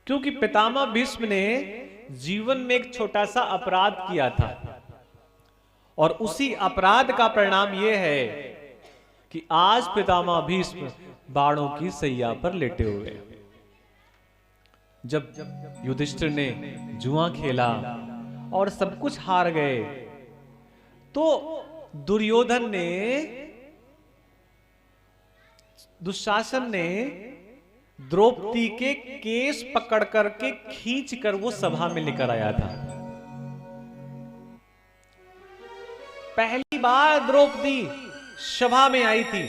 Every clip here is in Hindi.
क्योंकि पितामह भीष्म ने जीवन में एक छोटा सा अपराध किया था और उसी अपराध का परिणाम यह है कि आज पितामह भीष्म बाणों की सैया पर लेटे हुए हैं। जब युधिष्ठिर ने जुआ खेला और सब कुछ हार गए तो दुर्योधन ने, दुशासन ने द्रौपदी के केस पकड़ करके खींच कर वो सभा में लेकर आया था। पहली बार द्रौपदी सभा में आई थी,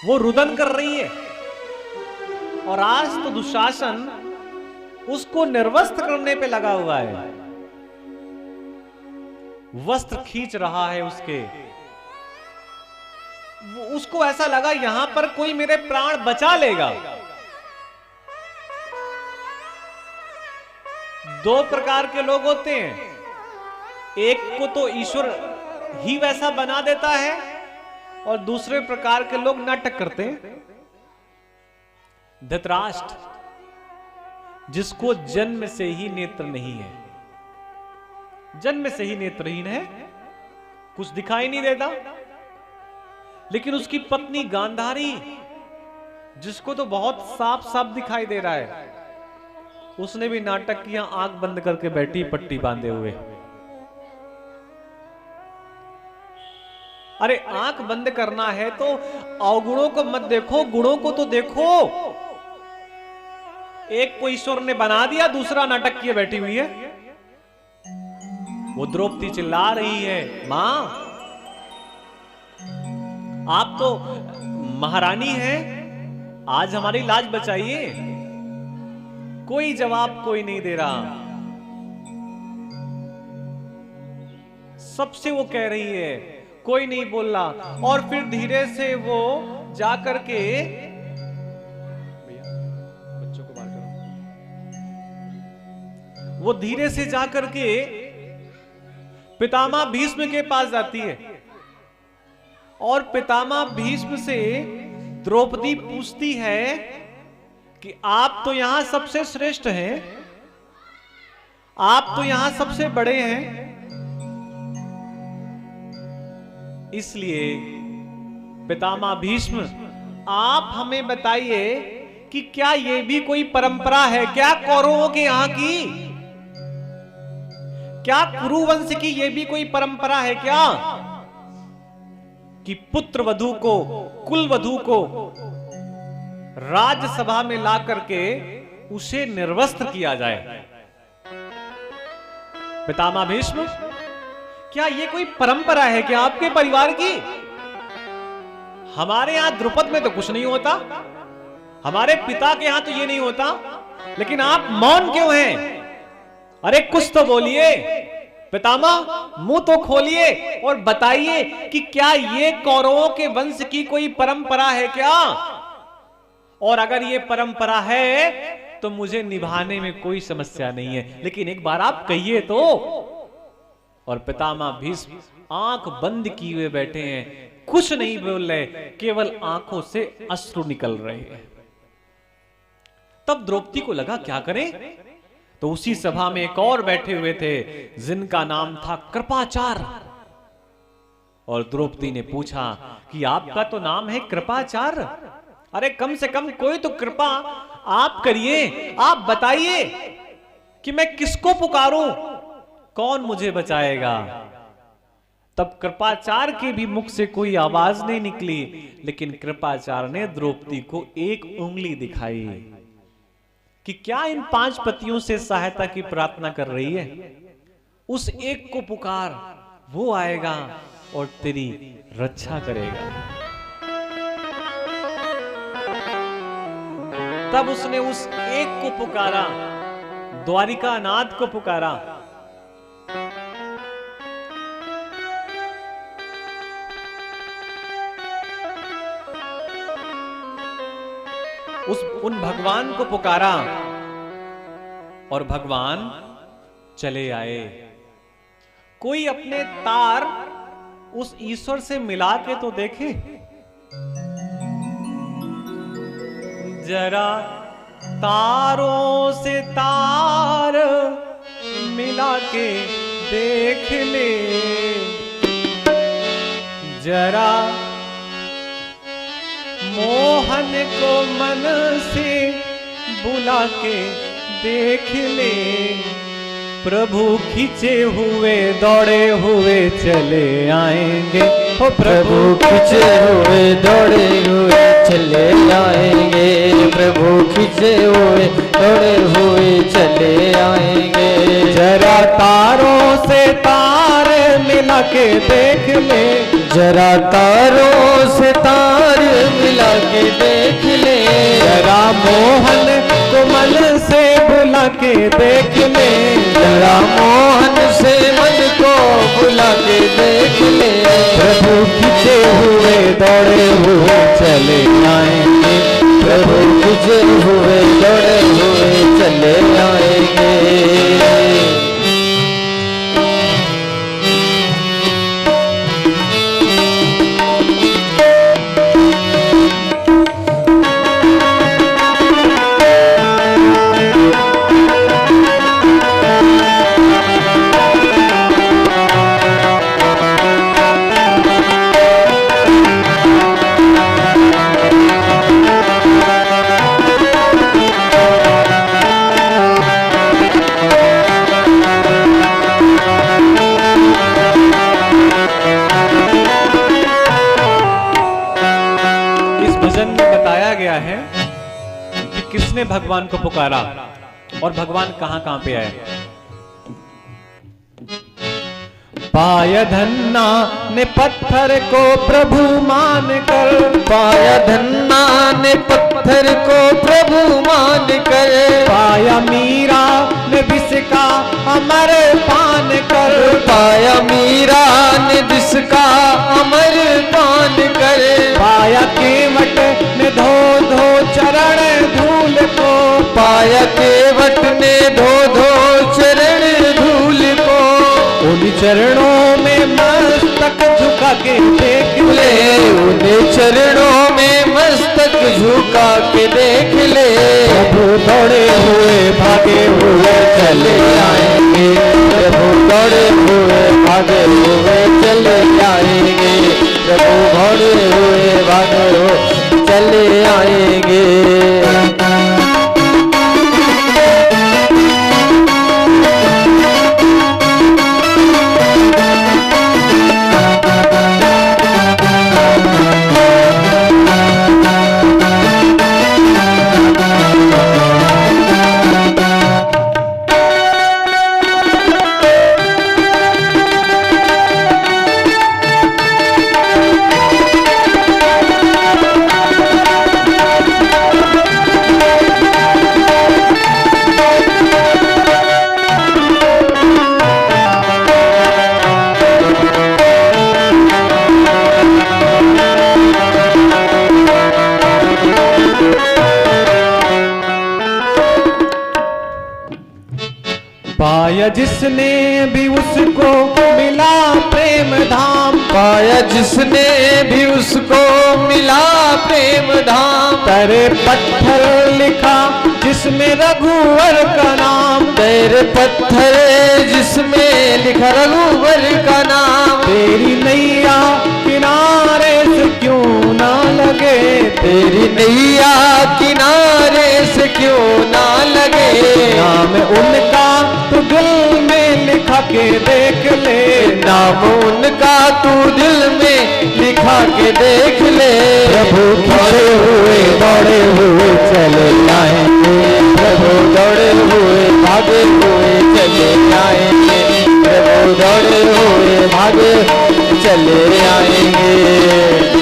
वो रुदन कर रही है और आज तो दुशासन उसको निर्वस्त्र करने पे लगा हुआ है, वस्त्र खींच रहा है उसके। उसको ऐसा लगा यहां पर कोई मेरे प्राण बचा लेगा। दो प्रकार के लोग होते हैं, एक को तो ईश्वर ही वैसा बना देता है और दूसरे प्रकार के लोग नाटक करते हैं। धृतराष्ट्र, जिसको जन्म से ही नेत्र नहीं है, जन्म से ही नेत्रहीन है, कुछ दिखाई नहीं देता, लेकिन उसकी पत्नी गांधारी, जिसको तो बहुत साफ साफ दिखाई दे रहा है, उसने भी नाटक किया, आंख बंद करके बैठी पट्टी बांधे हुए। अरे आंख बंद करना है तो अवगुणों को मत देखो, गुणों को तो देखो। एक को ईश्वर ने बना दिया, दूसरा नाटक किए बैठी हुई है। वो द्रौपदी चिल्ला रही है, मां आप तो महारानी हैं, आज हमारी लाज बचाइए। कोई जवाब कोई नहीं दे रहा। सबसे वो कह रही है, कोई नहीं बोल रहा। और फिर धीरे से वो जाकर के, भैया बच्चों को बाहर करो, वो धीरे से जाकर के पितामह भीष्म के पास जाती है और पितामह भीष्म से द्रौपदी पूछती है कि आप तो यहां सबसे श्रेष्ठ हैं, आप तो यहां सबसे बड़े हैं, इसलिए पितामह भीष्म आप हमें बताइए कि क्या यह भी कोई परंपरा है क्या कौरवों के यहां की? क्या कुरुवंश की यह भी कोई परंपरा है क्या कि पुत्र वधू को, कुल वधू को राज्यसभा में ला करके उसे निर्वस्त्र किया जाए? पितामह भीष्म, क्या यह कोई परंपरा है क्या आपके परिवार की? हमारे यहां द्रुपद में तो कुछ नहीं होता, हमारे पिता के यहां तो यह नहीं होता, लेकिन आप मौन क्यों हैं? अरे कुछ तो बोलिए पितामह, मुंह तो खोलिए और बताइए कि क्या ये कौरवों के वंश की कोई परंपरा है क्या? और अगर ये परंपरा है तो मुझे निभाने में कोई समस्या नहीं है, लेकिन एक बार आप कहिए तो। और पितामह भीष्म आंख बंद किए हुए बैठे हैं, कुछ नहीं बोल रहे, केवल आंखों से अश्रु निकल रहे हैं। तब द्रौपदी को लगा क्या करें, तो उसी सभा में एक और बैठे हुए थे जिनका नाम था कृपाचार्य। और द्रौपदी ने पूछा कि आपका तो नाम है कृपाचार्य, अरे कम से कम कोई तो कृपा आप करिए, आप बताइए कि मैं किसको पुकारूं, कौन मुझे बचाएगा? तब कृपाचार्य के भी मुख से कोई आवाज नहीं निकली, लेकिन कृपाचार्य ने द्रौपदी को एक उंगली दिखाई कि क्या इन 5 पतियों से सहायता की प्रार्थना कर रही है, उस एक को पुकार, वो आएगा और तेरी रक्षा करेगा। तब उसने उस एक को पुकारा, द्वारिका नाथ को पुकारा। उन भगवान को पुकारा और भगवान चले आए। कोई अपने तार उस ईश्वर से मिला के तो देखे। जरा तारों से तार मिला के देख ले जरा, मोहन को मन से बुला के देख ले। प्रभु खींचे हुए दौड़े हुए चले आएंगे, हो प्रभु खींचे हुए दौड़े हुए चले आएंगे, प्रभु खींचे हुए दौड़े हुए चले आएंगे। जरा तारों से तार मिला के देख ले, जरा तारों से तार मिला के देख ले। जरा मोहन को मन से बुला के देख ले, जरा मोहन से मन को बुला के देख ले। प्रभु खींचे हुए दौड़े हुए चले आएंगे, प्रभु खींचे हुए दौड़े हुए चले आएंगे। किसने भगवान को पुकारा और भगवान कहां पे आए। पाया धन्ना ने पत्थर को प्रभु मान कर, पाया धन्ना ने पत्थर को प्रभु मान कर। पाया मीरा ने विष का अमर पान कर, पाया मीरा ने विष का अमर पान कर। पाया केवट ने धो धो चरण धूल को, पाया केवट ने धो धो चरण धूल को। उन चरणों में मस्तक झुका के देख ले, उन्हें चरणों में मस्तक झुका के देख ले। प्रभु दौड़े हुए भागे हुए चले आएंगे, प्रभु दौड़े हुए भागे हुए चले आएंगे, प्रभु दौड़े हुए भागे हुए चले आएंगे। पाया जिसने भी उसको मिला प्रेम धाम, पाया जिसने भी उसको मिला प्रेम धाम। तेरे पत्थर लिखा जिसमें रघुवर का नाम, तेरे पत्थर जिसमें लिखा रघुवर का नाम। तेरी नैया किनारे से क्यों ना लगे, तेरी नैया किनारे से क्यों ना लगे। नाम उनका तू दिल में लिखा के देख ले, नाम उनका तू दिल में लिखा के देख ले। प्रभु खड़े हुए दौड़े हुए चले आएंगे, प्रभु दौड़े हुए भागे हुए चले आएंगे, प्रभु दौड़े हुए भागे चले आएंगे।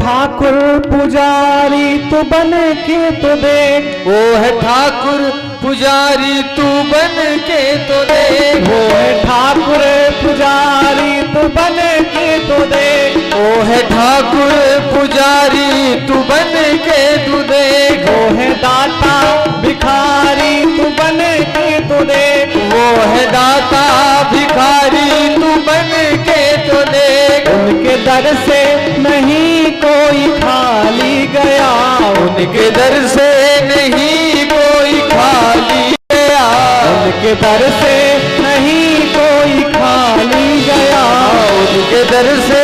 ठाकुर पुजारी तू बन के तो देख, वो है ठाकुर पुजारी तू बन के तो देख, वो है ठाकुर पुजारी तू बन के तो देख, वो है ठाकुर पुजारी तू बन के तू देख, वो है दाता भिखारी तू बन के तो देख, वो है दाता भिखारी तू बन के तो देख, उनके दर से नहीं कोई खाली गया, उनके दर से नहीं कोई खाली गया, उनके दर से नहीं कोई खाली गया, उनके दर से